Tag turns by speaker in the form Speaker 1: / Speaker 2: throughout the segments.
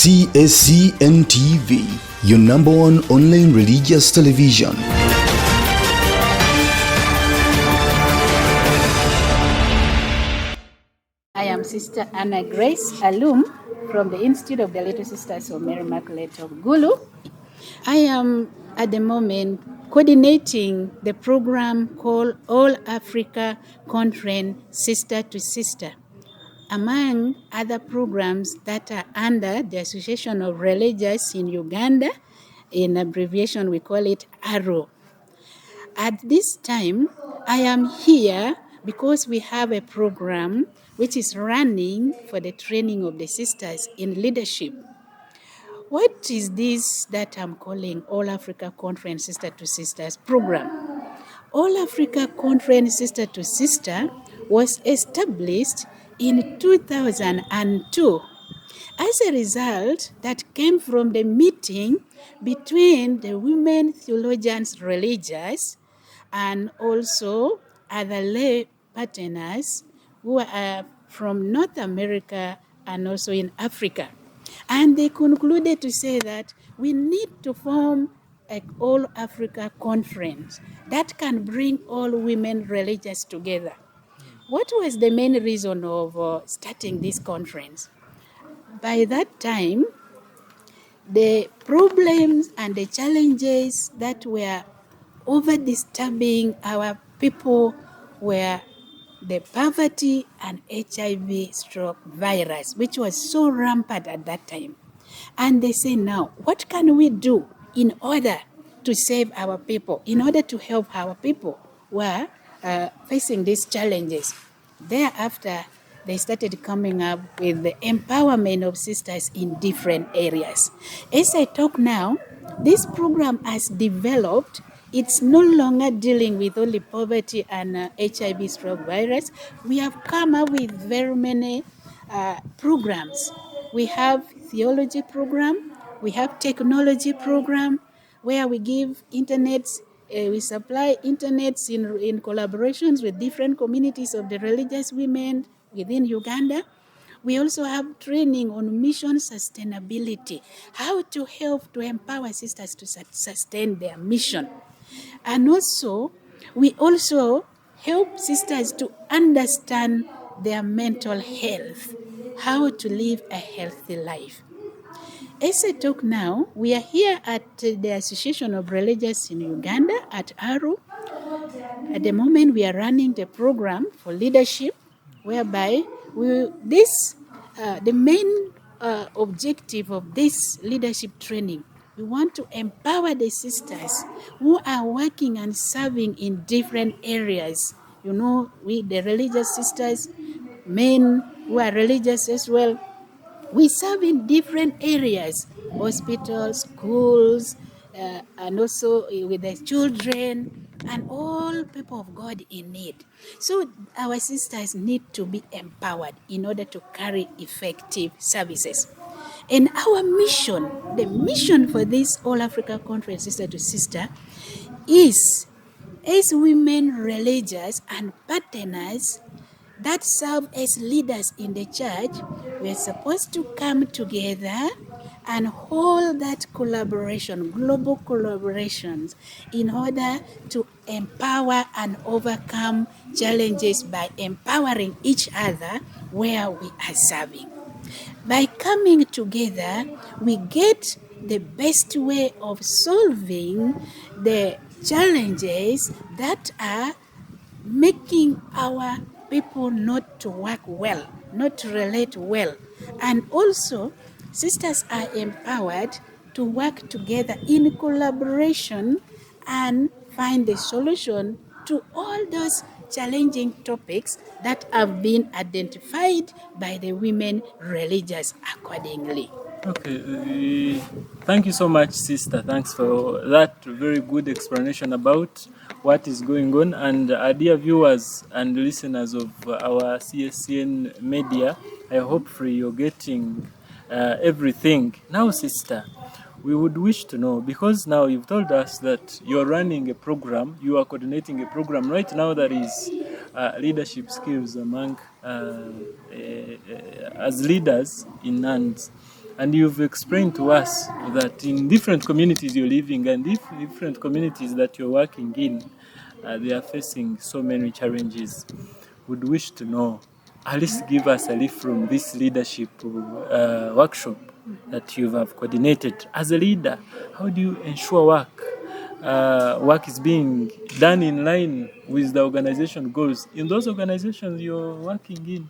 Speaker 1: CSCN TV, your number one online religious television.
Speaker 2: I am Sister Anna Grace Alum from the Institute of the Little Sisters of Mary Immaculate of Gulu. I am at the moment coordinating the program called All Africa Conference Sister to Sister, among other programs that are under the Association of Religious in Uganda. In abbreviation, we call it ARO. At this time, I am here because we have a program which is running for the training of the sisters in leadership. What is this that I'm calling All Africa Conference Sister to Sisters program? All Africa Conference Sister to Sister was established in 2002 as a result that came from the meeting between the women theologians religious and also other lay partners who are from North America and also in Africa. And they concluded to say that we need to form an All Africa Conference that can bring all women religious together. What was the main reason of starting this conference? By that time, the problems and the challenges that were over disturbing our people were the poverty and HIV stroke virus, which was so rampant at that time. And they say, now, what can we do in order to save our people, in order to help our people who are facing these challenges? Thereafter, they started coming up with the empowerment of sisters in different areas. As I talk now, this program has developed. It's no longer dealing with only poverty and HIV stroke virus. We have come up with very many programs. We have theology program, we have technology program, where we give internets, we supply internets in collaborations with different communities of the religious women within Uganda. We also have training on mission sustainability, how to help to empower sisters to sustain their mission. And also, we also help sisters to understand their mental health, how to live a healthy life. As I talk now, we are here at the Association of Religious in Uganda at ARO. At the moment, we are running the program for leadership, whereby the main objective of this leadership training, we want to empower the sisters who are working and serving in different areas. You know, the religious sisters, men who are religious as well, we serve in different areas, hospitals, schools, and also with the children and all people of God in need. So our sisters need to be empowered in order to carry effective services. And our mission, the mission for this All Africa Conference Sister to Sister, is as women religious and partners that serve as leaders in the church, we're supposed to come together and hold that collaboration, global collaborations, in order to empower and overcome challenges by empowering each other where we are serving. By coming together, we get the best way of solving the challenges that are making our people not to work well, not to relate well. And also, sisters are empowered to work together in collaboration and find the solution to all those challenging topics that have been identified by the women religious accordingly.
Speaker 3: Okay, thank you so much, sister. Thanks for that very good explanation about what is going on. And dear viewers and listeners of our CSCN media, I hope you're getting everything. Now, sister, we would wish to know, because now you've told us that you're running a program, you are coordinating a program right now that is leadership skills among as leaders in NANS. And you've explained to us that in different communities you're living and different communities that you're working in, they are facing so many challenges. Would wish to know, at least give us a lift from this leadership workshop that you have coordinated. As a leader, how do you ensure work is being done in line with the organization goals in those organizations you're working in?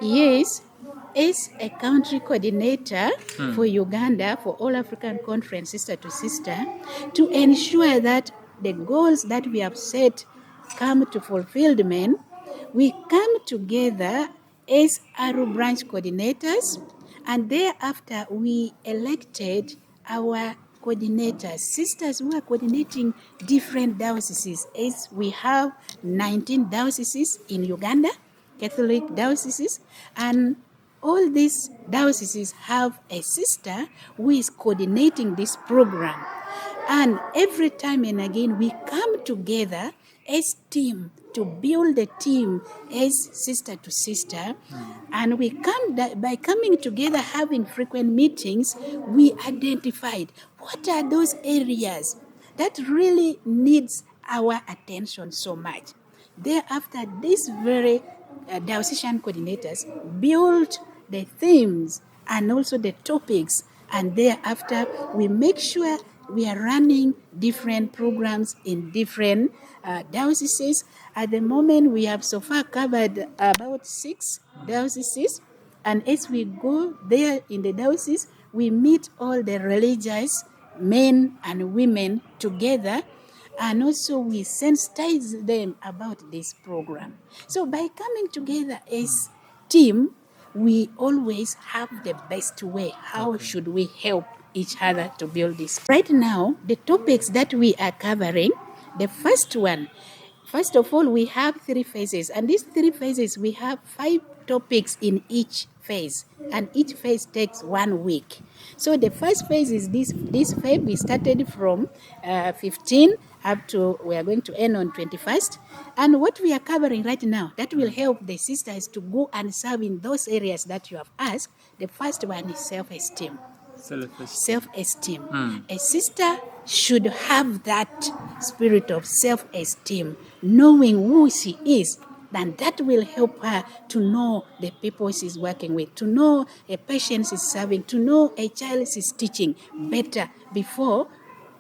Speaker 2: Yes, as a country coordinator for Uganda, for All African Conference Sister to Sister, to ensure that the goals that we have set come to fulfillment, we come together as Aru branch coordinators, and thereafter we elected our coordinators, sisters who are coordinating different dioceses, as we have 19 dioceses in Uganda, Catholic dioceses, and all these dioceses have a sister who is coordinating this program. And every time and again, we come together as team to build a team as sister to sister. And we come by coming together, having frequent meetings, we identified what are those areas that really needs our attention so much. Thereafter, these very diocesan coordinators build the themes and also the topics, and thereafter we make sure we are running different programs in different dioceses. At the moment, we have so far covered about 6 dioceses, and as we go there in the diocese, we meet all the religious men and women together, and also we sensitize them about this program. So by coming together as team, we always have the best way. How should we help each other to build this? Right now, the topics that we are covering, the first one, first of all, we have 3 phases, and these 3 phases, we have 5 topics in each phase, and each phase takes 1 week. So the first phase is this phase. We started from 15 up to, we are going to end on 21st. And what we are covering right now, that will help the sisters to go and serve in those areas that you have asked. The first one is self-esteem. Self-esteem. A sister should have that spirit of self-esteem, knowing who she is, and that will help her to know the people she's working with, to know a patient she's serving, to know a child she's teaching better. Before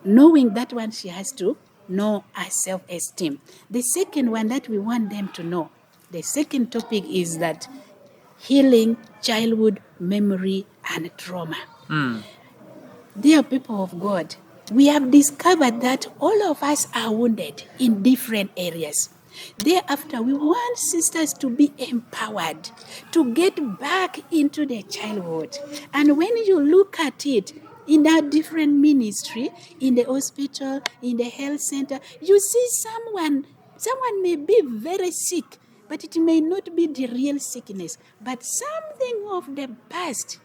Speaker 2: knowing that one, she has to know her self-esteem. The second one that we want them to know, the second topic is that healing childhood memory and trauma. Dear people of God, we have discovered that all of us are wounded in different areas. Thereafter, we want sisters to be empowered to get back into their childhood. And when you look at it in our different ministry, in the hospital, in the health center, you see someone may be very sick, but it may not be the real sickness, but something of the past.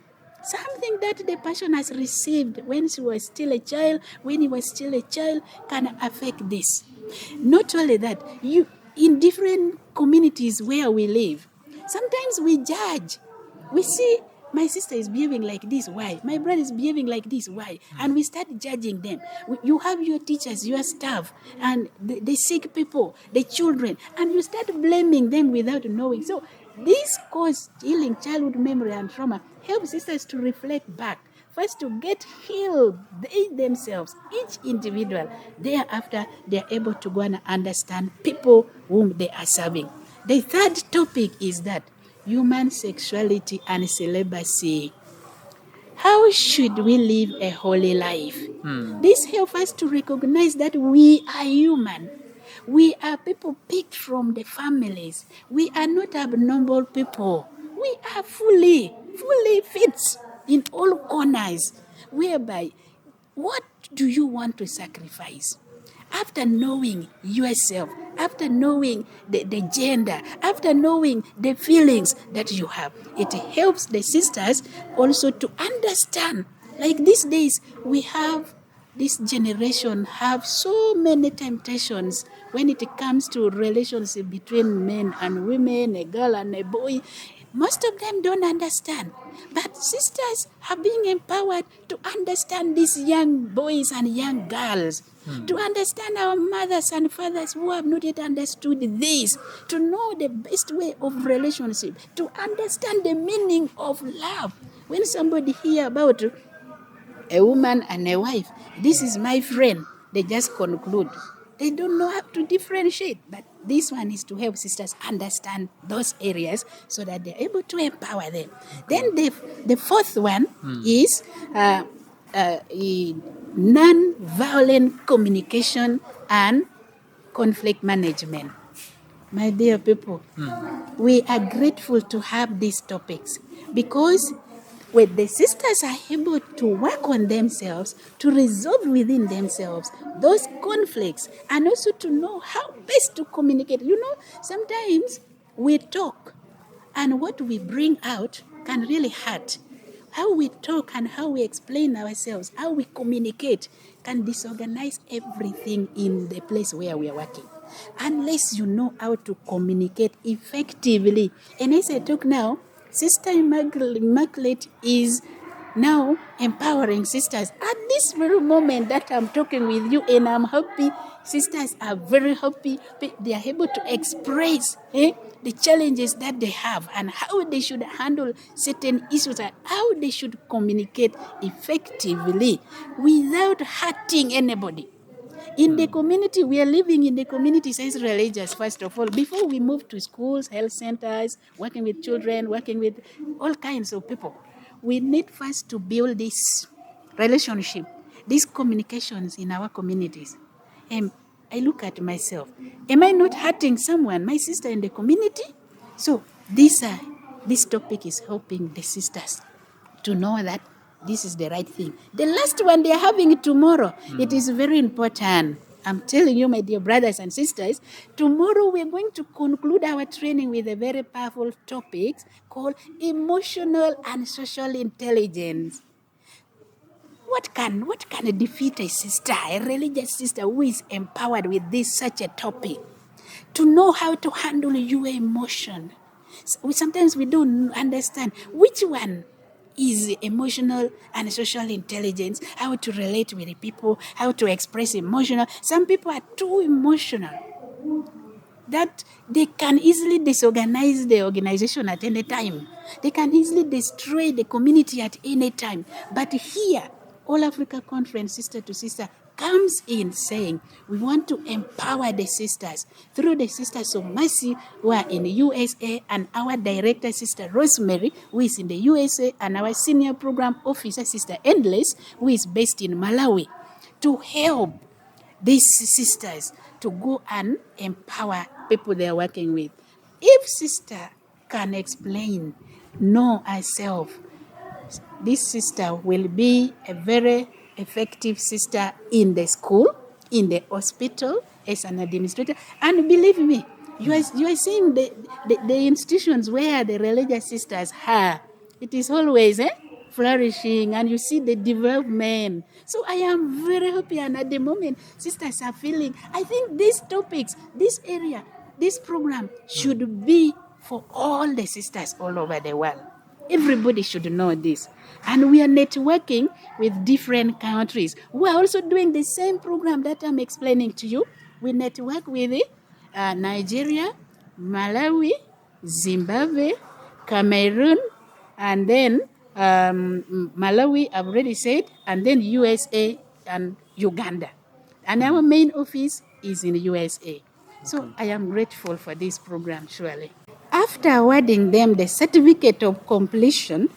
Speaker 2: Something that the person has received when she was still a child, when he was still a child, can affect this. Not only that, in different communities where we live, sometimes we judge. We see, my sister is behaving like this, why? My brother is behaving like this, why? And we start judging them. You have your teachers, your staff, and the sick people, the children, and you start blaming them without knowing. So this cause healing childhood memory and trauma helps sisters to reflect back. First, to get healed they themselves, each individual. Thereafter, they are able to go and understand people whom they are serving. The third topic is that human sexuality and celibacy. How should we live a holy life? This helps us to recognize that we are human. We are people picked from the families. We are not abnormal people. We are fully fit in all corners, whereby what do you want to sacrifice? After knowing yourself, after knowing the gender, after knowing the feelings that you have, it helps the sisters also to understand. Like these days, we have this generation have so many temptations when it comes to relationship between men and women, a girl and a boy. Most of them don't understand. But sisters are being empowered to understand these young boys and young girls, to understand our mothers and fathers who have not yet understood this, to know the best way of relationship, to understand the meaning of love. When somebody hear about a woman and a wife, this is my friend, they just conclude. They don't know how to differentiate, but this one is to help sisters understand those areas so that they're able to empower them. Then the fourth one is non-violent communication and conflict management. My dear people, we are grateful to have these topics because when the sisters are able to work on themselves, to resolve within themselves those conflicts, and also to know how best to communicate. You know, sometimes we talk, and what we bring out can really hurt. How we talk and how we explain ourselves, how we communicate, can disorganize everything in the place where we are working. Unless you know how to communicate effectively. And as I talk now, Sister Immaculate is now empowering sisters at this very moment that I'm talking with you, and I'm happy. Sisters are very happy. They are able to express the challenges that they have and how they should handle certain issues and how they should communicate effectively without hurting anybody. In the community, we are living in the community as religious, first of all. Before we move to schools, health centers, working with children, working with all kinds of people, we need first to build this relationship, these communications in our communities. And I look at myself. Am I not hurting someone, my sister in the community? So this topic is helping the sisters to know that this is the right thing. The last one they are having tomorrow, it is very important. I'm telling you, my dear brothers and sisters, tomorrow we're going to conclude our training with a very powerful topic called emotional and social intelligence. What can defeat a sister, a religious sister who is empowered with such a topic? To know how to handle your emotion. Sometimes we don't understand which one is emotional and social intelligence, how to relate with the people, how to express emotional. Some people are too emotional that they can easily disorganize the organization at any time. They can easily destroy the community at any time. But here, All Africa Conference, Sister to Sister, comes in saying, we want to empower the sisters through the Sisters of Mercy who are in the USA, and our director, Sister Rosemary, who is in the USA, and our senior program officer, Sister Endless, who is based in Malawi, to help these sisters to go and empower people they are working with. If sister can explain, know herself, this sister will be a very effective sister in the school, in the hospital, as an administrator. And believe me, you are seeing the institutions where the religious sisters are. It is always flourishing, and you see the development. So I am very happy, and at the moment, sisters are feeling, I think these topics, this area, this program should be for all the sisters all over the world. Everybody should know this. And we are networking with different countries who are also doing the same program that I'm explaining to you. We network with Nigeria, Malawi, Zimbabwe, Cameroon, and then Malawi, I've already said, and then USA and Uganda. And our main office is in the USA. So I am grateful for this program, surely. After awarding them the certificate of completion,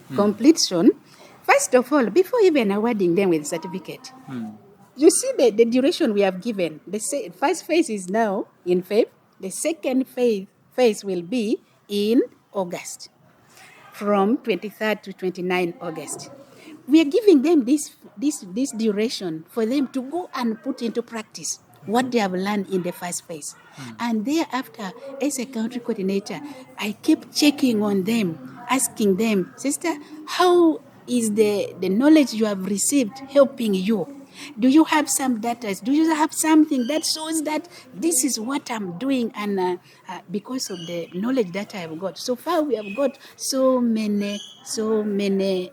Speaker 2: first of all, before even awarding them with the certificate, you see the duration we have given. The first phase is now in Feb. The second phase will be in August, from 23rd to 29 August. We are giving them this duration for them to go and put into practice what they have learned in the first phase. And thereafter, as a country coordinator, I keep checking on them, asking them, sister, how is the knowledge you have received helping you? Do you have some data? Do you have something that shows that this is what I'm doing? And because of the knowledge that I've got, so far we have got so many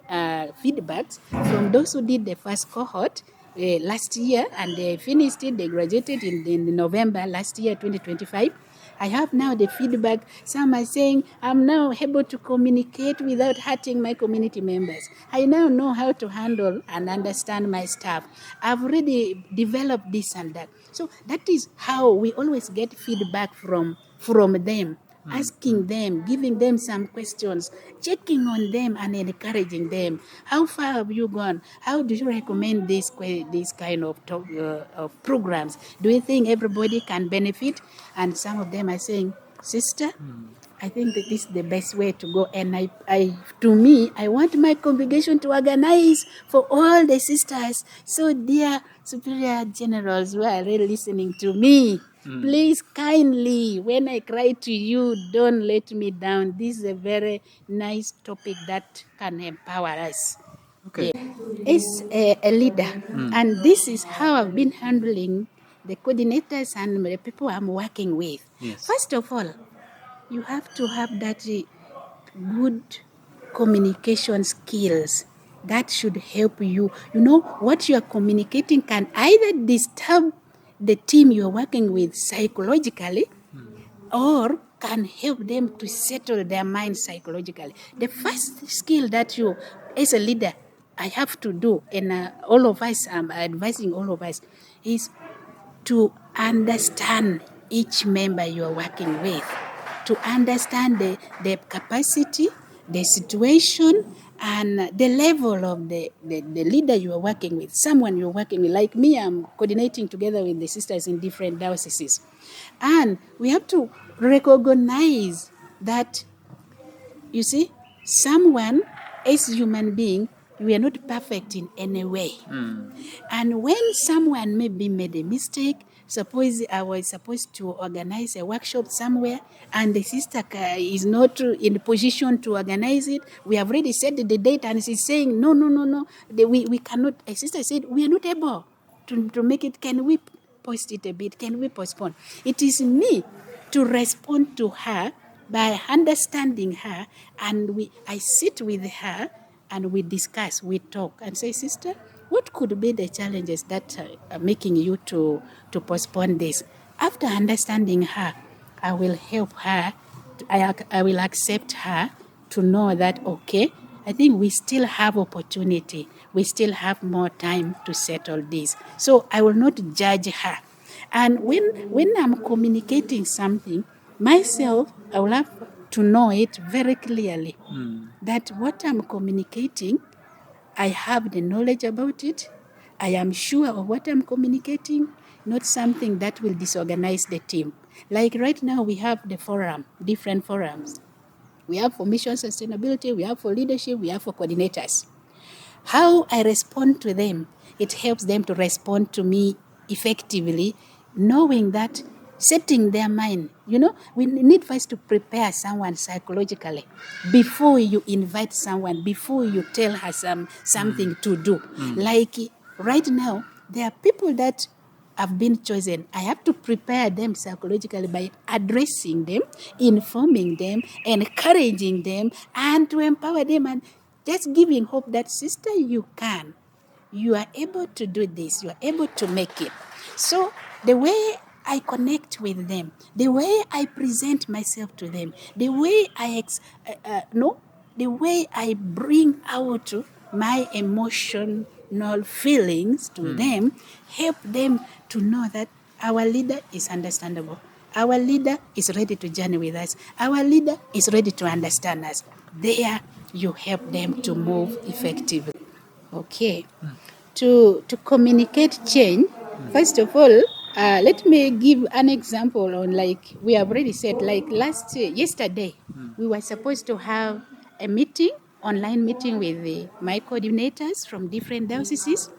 Speaker 2: feedbacks from those who did the first cohort last year, and they finished it. They graduated in November last year, 2025. I have now the feedback. Some are saying, I'm now able to communicate without hurting my community members. I now know how to handle and understand my staff. I've already developed this and that. So that is how we always get feedback from them. Asking them, giving them some questions, checking on them and encouraging them. How far have you gone? How do you recommend this kind of programs? Do you think everybody can benefit? And some of them are saying, sister, I think that this is the best way to go. And I want my congregation to organize for all the sisters. So dear superior generals who are really listening to me, please kindly, when I cry to you, don't let me down. This is a very nice topic that can empower us.
Speaker 3: Okay.
Speaker 2: As a leader, and this is how I've been handling the coordinators and the people I'm working with.
Speaker 3: Yes.
Speaker 2: First of all, you have to have that good communication skills. That should help you. You know, what you are communicating can either disturb the team you're working with psychologically or can help them to settle their mind psychologically. The first skill that you, as a leader, I have to do, and all of us, I'm advising all of us, is to understand each member you are working with, to understand the capacity, the situation, and the level of the leader you are working with, someone you're working with. Like me, I'm coordinating together with the sisters in different dioceses. And we have to recognize that, you see, someone, as a human being, we are not perfect in any way. And when someone maybe made a mistake, suppose I was supposed to organize a workshop somewhere and the sister is not in the position to organize it. We have already set the date and she's saying, no. We cannot. A sister said, we are not able to make it. Can we post it a bit? Can we postpone? It is me to respond to her by understanding her, and I sit with her and we discuss, we talk and say, sister, what could be the challenges that are making you to postpone this? After understanding her, I will help her. I will accept her to know that, okay, I think we still have opportunity. We still have more time to settle this. So I will not judge her. And when I'm communicating something, myself, I will have to know it very clearly that what I'm communicating, I have the knowledge about it. I am sure of what I'm communicating, not something that will disorganize the team. Like right now, we have the forum, different forums. We have for mission sustainability, we have for leadership, we have for coordinators. How I respond to them, it helps them to respond to me effectively, knowing that, setting their mind. You know, we need first to prepare someone psychologically before you invite someone, before you tell her something to do. Like right now, there are people that have been chosen. I have to prepare them psychologically by addressing them, informing them, encouraging them, and to empower them and just giving hope that, sister, you can. You are able to do this. You are able to make it. So the way I connect with them, the way I present myself to them, the way the way I bring out my emotional feelings to them, help them to know that our leader is understandable. Our leader is ready to journey with us. Our leader is ready to understand us. There, you help them to move effectively. Okay. To communicate change, first of all, let me give an example on, like we have already said, like yesterday, we were supposed to have a meeting, online meeting with my coordinators from different dioceses.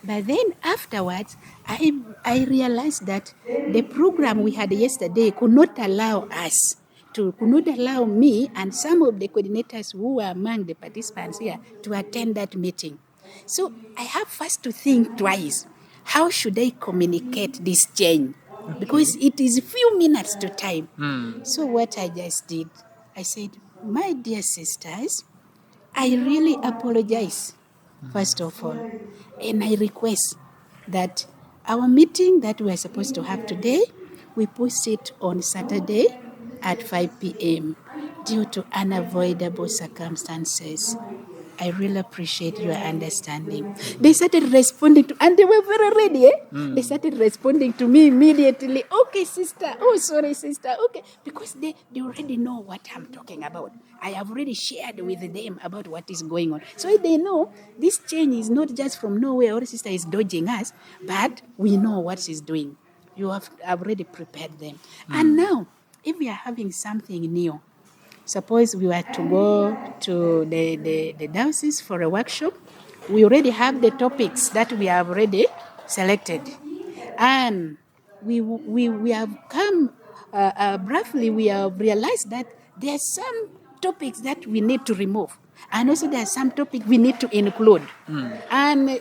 Speaker 2: But then afterwards, I realized that the program we had yesterday could not allow me and some of the coordinators who were among the participants here to attend that meeting. So I have first to think twice. How should I communicate this change? Because it is few minutes to time. So what I just did, I said, my dear sisters, I really apologize, first of all, and I request that our meeting that we are supposed to have today, we post it on Saturday at 5 p.m. due to unavoidable circumstances. I really appreciate your understanding. They started responding to, and they were very ready. They started responding to me immediately. Okay, sister. Oh, sorry, sister. Okay, because they already know what I'm talking about. I have already shared with them about what is going on. So they know this change is not just from nowhere, or sister is dodging us, but we know what she's doing. You have already prepared them. And now, if we are having something new, suppose we were to go to the diocese for a workshop, we already have the topics that we have already selected. And we have come, briefly, we have realized that there are some topics that we need to remove. And also there are some topics we need to include. And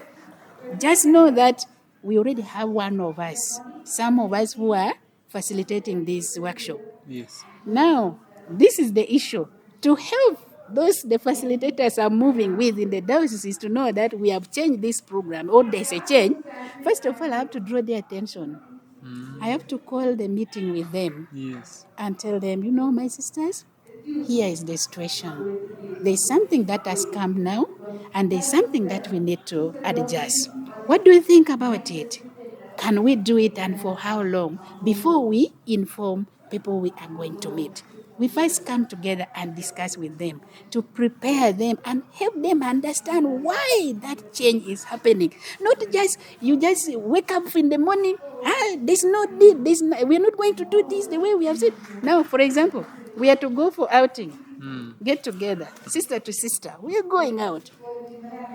Speaker 2: just know that we already have one of us, some of us who are facilitating this workshop.
Speaker 3: Yes.
Speaker 2: Now, this is the issue. To help those the facilitators are moving with in the diocese is to know that we have changed this program, or there's a change. First of all, I have to draw their attention. I have to call the meeting with them.
Speaker 3: Yes.
Speaker 2: And tell them, you know, my sisters, here is the situation. There's something that has come now, and there's something that we need to adjust. What do you think about it? Can we do it, and for how long? Before we inform people we are going to meet, we first come together and discuss with them to prepare them and help them understand why that change is happening. Not just, you just wake up in the morning, we're not going to do this the way we have said. Now, for example, we are to go for outing, get together, sister to sister. We are going out.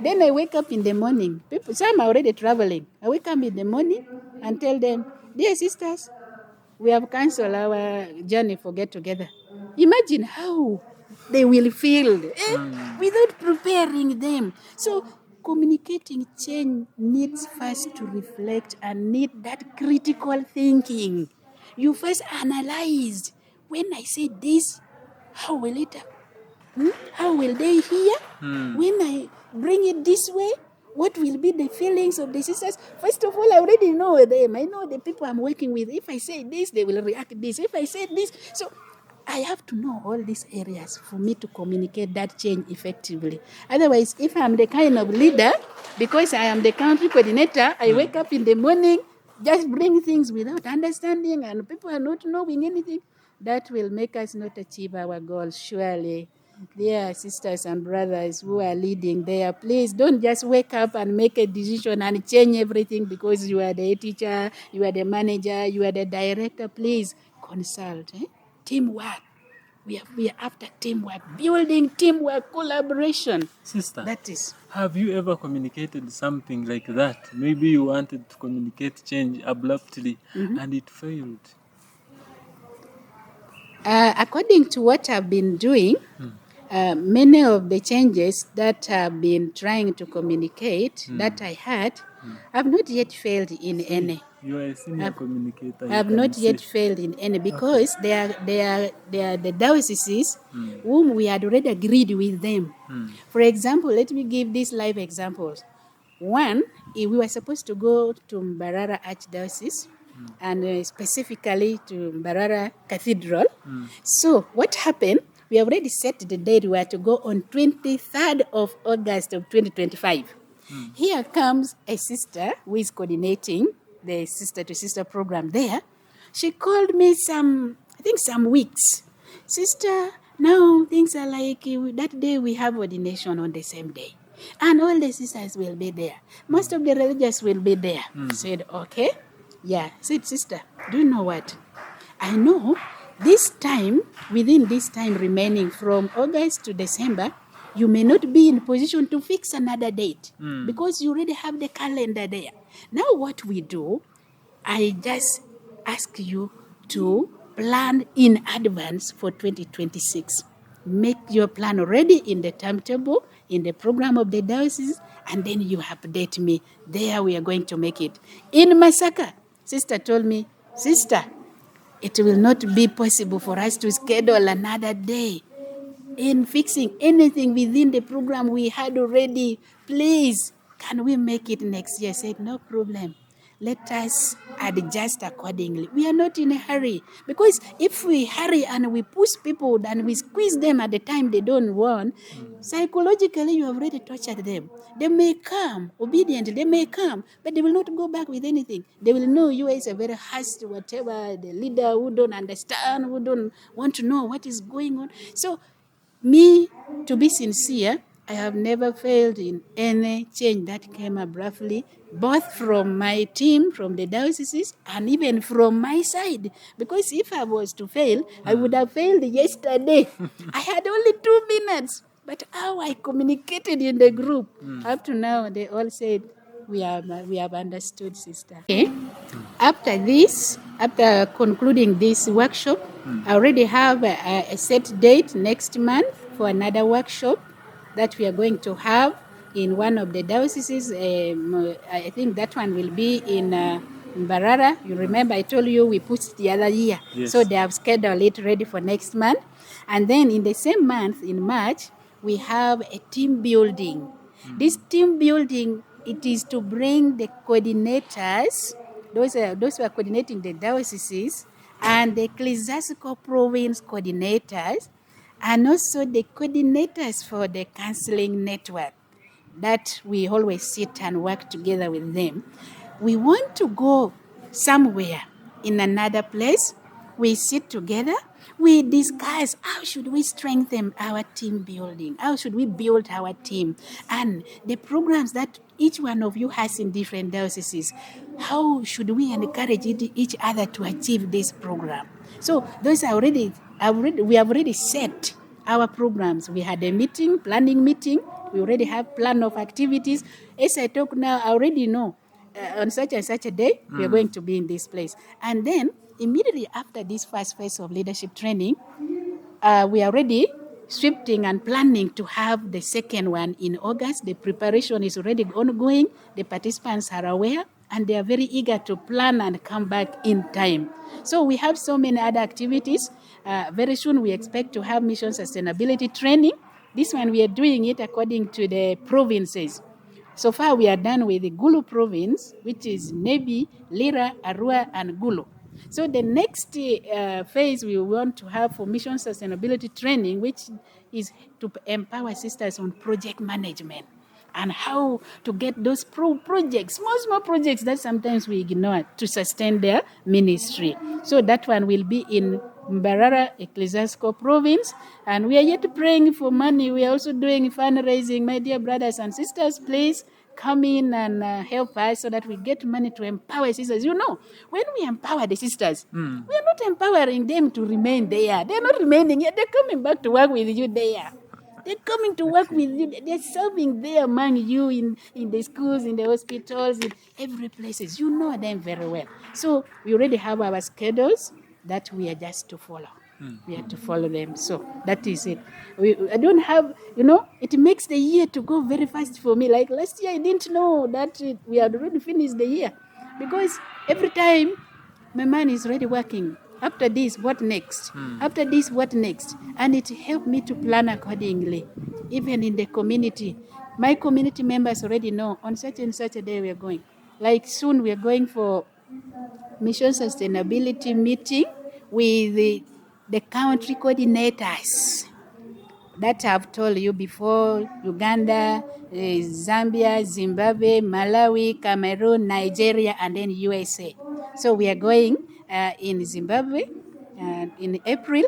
Speaker 2: Then I wake up in the morning. Some are already traveling. I wake up in the morning and tell them, dear sisters, we have canceled our journey for get together. Imagine how they will feel without preparing them. So communicating change needs first to reflect and need that critical thinking. You first analyze, when I say this, how will it happen? How will they hear? When I bring it this way, what will be the feelings of the sisters? First of all, I already know them. I know the people I'm working with. If I say this, they will react this. If I say this, so I have to know all these areas for me to communicate that change effectively. Otherwise, if I'm the kind of leader, because I am the country coordinator, I wake up in the morning, just bring things without understanding, and people are not knowing anything, that will make us not achieve our goals, surely. Dear sisters and brothers who are leading there, please don't just wake up and make a decision and change everything because you are the teacher, you are the manager, you are the director. Please consult. Teamwork. We are after teamwork, building teamwork, collaboration.
Speaker 3: Sister,
Speaker 2: That is.
Speaker 3: have you ever communicated something like that? Maybe you wanted to communicate change abruptly and it failed.
Speaker 2: According to what I've been doing, many of the changes that I've been trying to communicate that I had, I've not yet failed in any.
Speaker 3: You are a senior communicator.
Speaker 2: I have not yet failed in any because they are the dioceses whom we had already agreed with them. For example, let me give these live examples. One, we were supposed to go to Mbarara Archdiocese and specifically to Mbarara Cathedral. So what happened? We already set the date. We were to go on 23rd of August of 2025. Here comes a sister who is coordinating the sister-to-sister program there. She called me some weeks. Sister, now things are like that day we have ordination on the same day. And all the sisters will be there. Most of the religious will be there. Said, okay. Yeah. Said, sister, do you know what? I know this time, within this time remaining from August to December, you may not be in position to fix another date because you already have the calendar there. Now what we do, I just ask you to plan in advance for 2026. make your plan already in the timetable, in the program of the diocese, and then you update me. There we are going to make it. In Masaka, sister told me, sister, it will not be possible for us to schedule another day in fixing anything within the program we had already. Please, can we make it next year? I said, no problem. Let us adjust accordingly. We are not in a hurry, because if we hurry and we push people and we squeeze them at the time they don't want, psychologically you have already tortured them. They may come obedient, they may come, but they will not go back with anything. They will know you as a very harsh, whatever, the leader who don't understand, who don't want to know what is going on. So me, to be sincere, I have never failed in any change that came abruptly, both from my team, from the dioceses, and even from my side. Because if I was to fail, I would have failed yesterday. I had only 2 minutes. But how I communicated in the group, up to now, they all said, we have understood, sister. Okay. After this, after concluding this workshop, I already have a set date next month for another workshop that we are going to have in one of the dioceses. I think that one will be in Mbarara. You remember I told you we pushed the other year.
Speaker 3: Yes.
Speaker 2: So they have scheduled it ready for next month. And then in the same month, in March, we have a team building. This team building, it is to bring the coordinators, those who are coordinating the dioceses, and the ecclesiastical province coordinators, and also the coordinators for the counseling network, that we always sit and work together with them. We want to go somewhere in another place. We sit together. We discuss how should we strengthen our team building? How should we build our team? And the programs that each one of you has in different dioceses, how should we encourage each other to achieve this program? So those are we have already set our programs. We had a meeting, planning meeting. We already have plan of activities. As I talk now, I already know on such and such a day, we are going to be in this place. And then immediately after this first phase of leadership training, we are already shifting and planning to have the second one in August. The preparation is already ongoing. The participants are aware, and they are very eager to plan and come back in time. So we have so many other activities. Very soon we expect to have mission sustainability training. This one we are doing it according to the provinces. So far we are done with the Gulu province, which is Nebi, Lira, Arua, and Gulu. So the next phase we want to have for mission sustainability training, which is to empower sisters on project management and how to get those projects, small projects that sometimes we ignore, to sustain their ministry. So that one will be in Mbarara Ecclesiastical Province, and we are yet praying for money. We are also doing fundraising. My dear brothers and sisters, please come in and help us so that we get money to empower sisters. You know, when we empower the sisters, we are not empowering them to remain there. They're not remaining here. They're coming back to work with you there. They're coming to work with you. They're serving there among you in the schools, in the hospitals, in every places. You know them very well. So we already have our schedules that we are just to follow. We have to follow them. So that is it. I don't have, it makes the year to go very fast for me. Like last year, I didn't know that we had already finished the year. Because every time, my mind is already working. After this, what next? After this, what next? And it helped me to plan accordingly. Even in the community. My community members already know on such and such a day we are going. Like soon we are going for mission sustainability meeting with the country coordinators that I've told you before: Uganda, Zambia, Zimbabwe, Malawi, Cameroon, Nigeria, and then USA. So we are going in Zimbabwe in April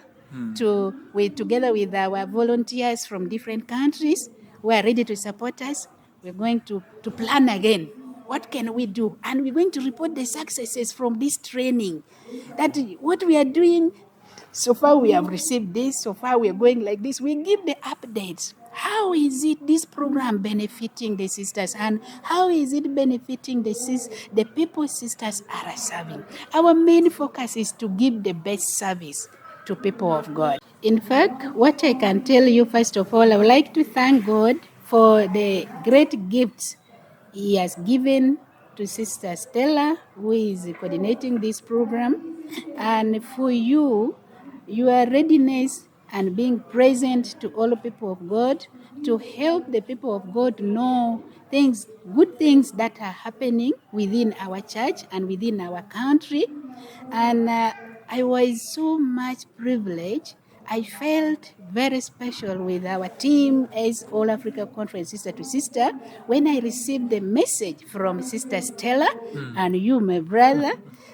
Speaker 2: together with our volunteers from different countries who are ready to support us. We're going to plan again. What can we do? And we're going to report the successes from this training. That what we are doing, so far we have received this, so far we are going like this. We give the updates. How is it this program benefiting the sisters, and how is it benefiting the people sisters are serving? Our main focus is to give the best service to people of God. In fact, what I can tell you, first of all, I would like to thank God for the great gifts He has given to Sister Stella, who is coordinating this program, and for you, your readiness and being present to all people of God to help the people of God know things, good things that are happening within our church and within our country. And I was so much privileged. I felt very special with our team as All Africa Conference Sister to Sister when I received the message from Sister Stella and you, my brother.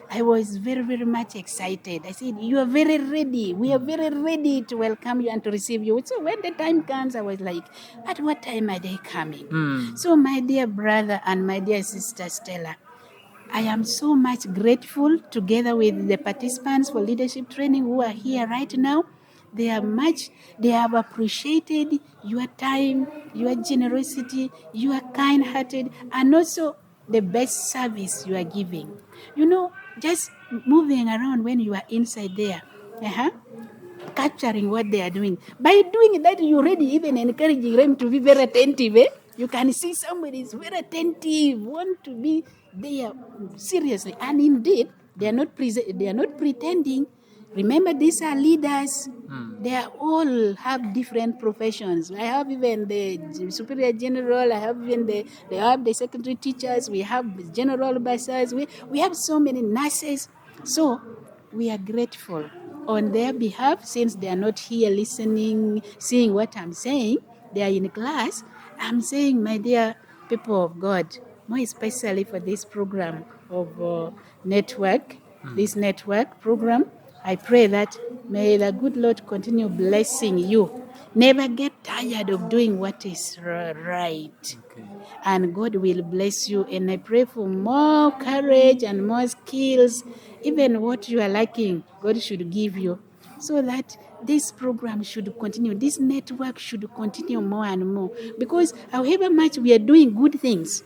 Speaker 2: I was very, very much excited. I said, you are very ready. We are very ready to welcome you and to receive you. So when the time comes, I was like, at what time are they coming? So my dear brother and my dear sister Stella, I am so much grateful together with the participants for leadership training who are here right now. They have appreciated your time, your generosity, your kind-hearted, and also the best service you are giving. You know, just moving around when you are inside there, capturing what they are doing. By doing that, you already even encouraging them to be very attentive. You can see somebody is very attentive, want to be there seriously. And indeed, they are not pretending. Remember, these are leaders. They are all have different professions. I have even the superior general. I have even they have the secondary teachers. We have general bursars. We have so many nurses. So we are grateful on their behalf, since they are not here listening, seeing what I'm saying. They are in class. I'm saying, my dear people of God, more especially for this program of this network program, I pray that may the good Lord continue blessing you. Never get tired of doing what is right.
Speaker 3: Okay.
Speaker 2: And God will bless you. And I pray for more courage and more skills. Even what you are lacking, God should give you, so that this program should continue. This network should continue more and more. Because however much we are doing good things,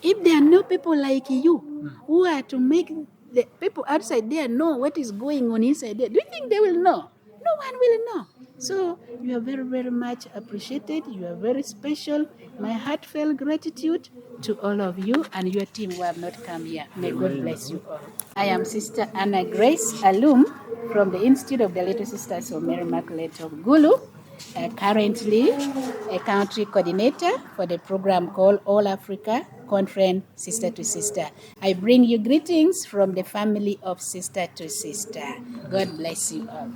Speaker 2: if there are no people like you who are to make the people outside there know what is going on inside there, do you think they will know? No one will know. So you are very, very much appreciated. You are very special. My heartfelt gratitude to all of you and your team who have not come here. May God bless you all. I am Sister Anna Grace Alum from the Institute of the Little Sisters of Mary Immaculate of Gulu. Currently a country coordinator for the program called All Africa Conference Sister to Sister. I bring you greetings from the family of Sister to Sister. God bless you all.